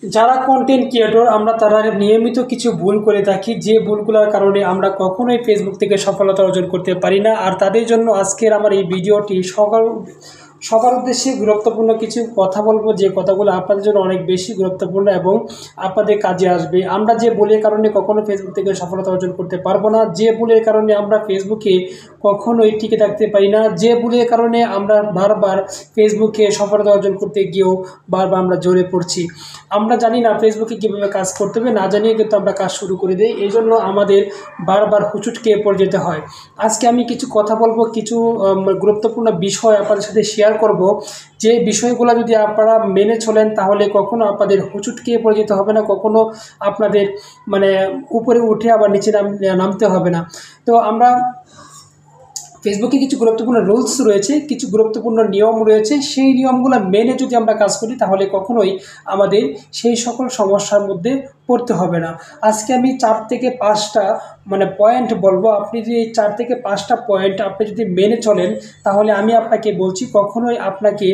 যারা content creator আমরা তারা নিয়মিত কিছু ভুল করে থাকি, যে ভুলগুলোর কারণে আমরা কখনোই ফেসবুক থেকে সফলতা অর্জন করতে পারি না। আর তাদের জন্য আজকের আমার এই ভিডিওটি সবার উদ্দেশ্যে গুরুত্বপূর্ণ কিছু কথা বলবো, যে কথাগুলো আপনাদের জন্য অনেক বেশি গুরুত্বপূর্ণ এবং আপনাদের কাজে আসবে। আমরা যে ভুলের কারণে কখনো ফেসবুক থেকে সফলতা অর্জন করতে পারবো না, যে ভুলের কারণে আমরা ফেসবুকে কখনোই টিকে থাকতে পারি না, যে ভুলের কারণে আমরা বারবার ফেসবুকে সফলতা অর্জন করতে গিয়েও বারবার আমরা ঝরে পড়ছি। আমরা জানি না ফেসবুকে কীভাবে কাজ করতে হবে, না জানিয়ে কিন্তু আমরা কাজ শুরু করে দিই। এই জন্য আমাদের বারবার হুচুট খেয়ে পড়ে যেতে হয়। আজকে আমি কিছু কথা বলবো, কিছু গুরুত্বপূর্ণ বিষয় আপনাদের সাথে শেয়ার করব, যে বিষয়গুলো যদি আপনারা মেনে চলেন তাহলে কখনো আপনাদের হুচুট খেয়ে পড়ে যেতে হবে না, কখনো আপনাদের উপরে উঠে আবার নিচে নামতে হবে না। তো আমরা ফেসবুকে কিছু গুরুত্বপূর্ণ রুলস রয়েছে, কিছু গুরুত্বপূর্ণ নিয়ম রয়েছে, সেই নিয়মগুলো মেনে যদি আমরা কাজ করি তাহলে কখনোই আমাদের সেই সকল সমস্যার মধ্যে পড়তে হবে না। আজকে আমি 4 থেকে 5টা পয়েন্ট বলবো। আপনি যদি এই 4 থেকে 5টা পয়েন্ট আপনি যদি মেনে চলেন তাহলে আমি আপনাকে বলছি কখনোই আপনাকে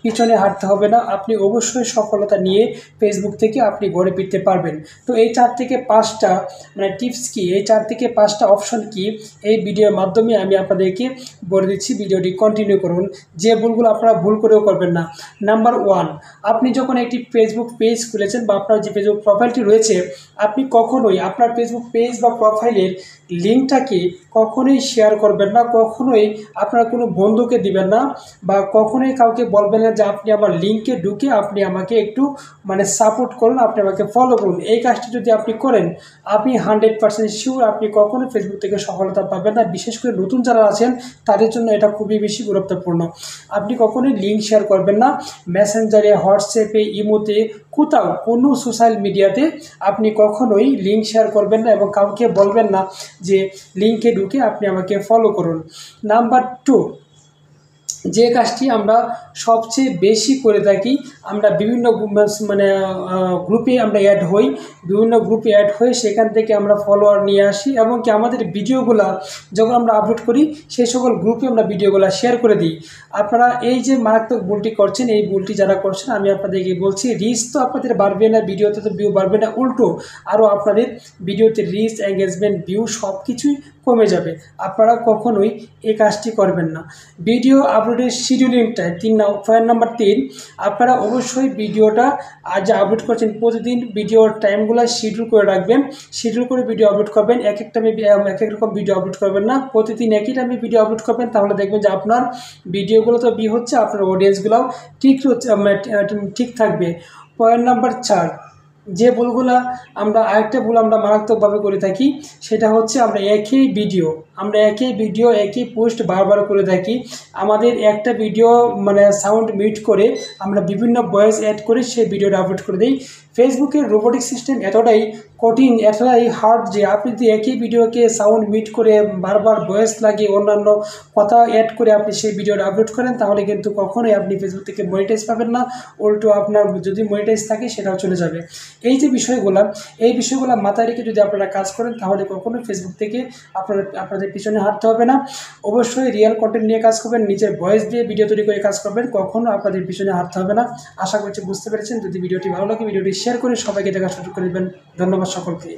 পিছনে হাঁটতে হবে না, আপনি অবশ্যই সফলতা নিয়ে ফেসবুক থেকে আপনি ঘরে ফিরতে পারবেন। তো এই 4 থেকে 5টা টিপস কি, এই 4 থেকে 5টা অপশন কি, এই ভিডিওর মাধ্যমে আমি আপনাদেরকে বলে দিচ্ছি। ভিডিওটি কন্টিনিউ করুন, যে ভুলগুলো আপনারা ভুল করেও করবেন না। নাম্বার 1, আপনি যখন একটি ফেসবুক পেজ খুলেছেন বা আপনার যে ফেসবুক প্রোফাইলটি রয়েছে, আপনি কখনোই আপনার ফেসবুক পেজ বা প্রোফাইলের লিঙ্কটাকে কখনোই শেয়ার করবেন না, কখনোই আপনার কোনো বন্ধুকে দিবেন না, বা কখনোই কাউকে বলবেন না যে আপনি আমার লিঙ্কে ঢুকে আপনি আমাকে একটু সাপোর্ট করুন, আপনি আমাকে ফলো করুন। এই কাজটি যদি আপনি করেন আপনি 100% শিওর আপনি কখনো ফেসবুক থেকে সফলতা পাবেন না। বিশেষ করে নতুন যারা আছেন তাদের জন্য এটা খুবই বেশি গুরুত্বপূর্ণ। আপনি কখনোই লিঙ্ক শেয়ার করবেন না, মেসেঞ্জারে, হোয়াটসঅ্যাপে, ইমোতে, কোথাও কোনো সোশ্যাল মিডিয়াতে আপনি কখনোই লিঙ্ক শেয়ার করবেন না এবং কাউকে বলবেন না যে লিঙ্কে ঢুকে আপনি আমাকে ফলো করুন। নাম্বার 2, যে কাজটি আমরা সবচেয়ে বেশি করে থাকি, আমরা বিভিন্ন গ্রুপে আমরা অ্যাড হই, বিভিন্ন গ্রুপে অ্যাড হয়ে সেখান থেকে আমরা ফলোয়ার নিয়ে আসি এবং কি আমাদের ভিডিওগুলা যখন আমরা আপলোড করি সেই সকল গ্রুপে আমরা ভিডিওগুলো শেয়ার করে দিই। আপনারা এই যে মারাত্মক ভুলটি করছেন, এই ভুলটি যারা করছেন আমি আপনাদেরকে বলছি, রিচ তো আপনাদের বাড়বে না, ভিডিওতে তো ভিউ বাড়বে না, উল্টো আরও আপনাদের ভিডিওতে রিচ, এঙ্গেজমেন্ট, ভিউ সব কিছুই কমে যাবে। আপনারা কখনোই এই কাজটি করবেন না। ভিডিও আপলোডের শিডিউলিংটা পয়েন্ট নাম্বার 3, আপনারা অবশ্যই ভিডিওটা যা আপলোড করছেন প্রতিদিন ভিডিওর টাইমগুলো শিডিউল করে রাখবেন, শিডিউল করে ভিডিও আপলোড করবেন। এক এক রকম ভিডিও আপলোড করবেন না, প্রতিদিন একই টাইমে ভিডিও আপলোড করবেন, তাহলে দেখবেন যে আপনার ভিডিওগুলো তো ভিউ হচ্ছে, আপনার অডিয়েন্সগুলোও ঠিক থাকবে। পয়েন্ট নাম্বার 4, যে ভুলগুলা আরেকটা ভুল আমরা মারাত্মকভাবে করে থাকি, সেটা হচ্ছে আমরা একই ভিডিও একই পোস্ট বারবার করে থাকি। আমাদের একটা ভিডিও সাউন্ড মিউট করে আমরা বিভিন্ন ভয়েস অ্যাড করে সেই ভিডিওটা আপলোড করে দিই। ফেসবুকের রোবোটিক সিস্টেম এতটাই কঠিন, এতটাই হার্ড যে আপনি যদি একই ভিডিওকে সাউন্ড মিউট করে বারবার ভয়েস লাগিয়ে অন্যান্য কথা অ্যাড করে আপনি সেই ভিডিওটা আপলোড করেন তাহলে কিন্তু কখনোই আপনি ফেসবুক থেকে মনিটাইজ পাবেন না, উল্টো আপনার যদি মনিটাইজ থাকে সেটাও চলে যাবে। এই যে এই বিষয়গুলো মাথায় রেখে যদি আপনারা কাজ করেন তাহলে কখনোই ফেসবুক থেকে আপনাদের পিছনে হাঁটতে হবে না। অবশ্যই রিয়েল কন্টেন্ট নিয়ে কাজ করবেন, নিজের ভয়েস দিয়ে ভিডিও তৈরি করে কাজ করবেন, কখনো আপনাদের পিছনে হাঁটতে হবে না। আশা করছি বুঝতে পেরেছেন। যদি ভিডিওটি ভালো লাগে ভিডিওটি শেয়ার করে সবাইকে দেখার সুযোগ করে দেবেন। ধন্যবাদ সকলকে।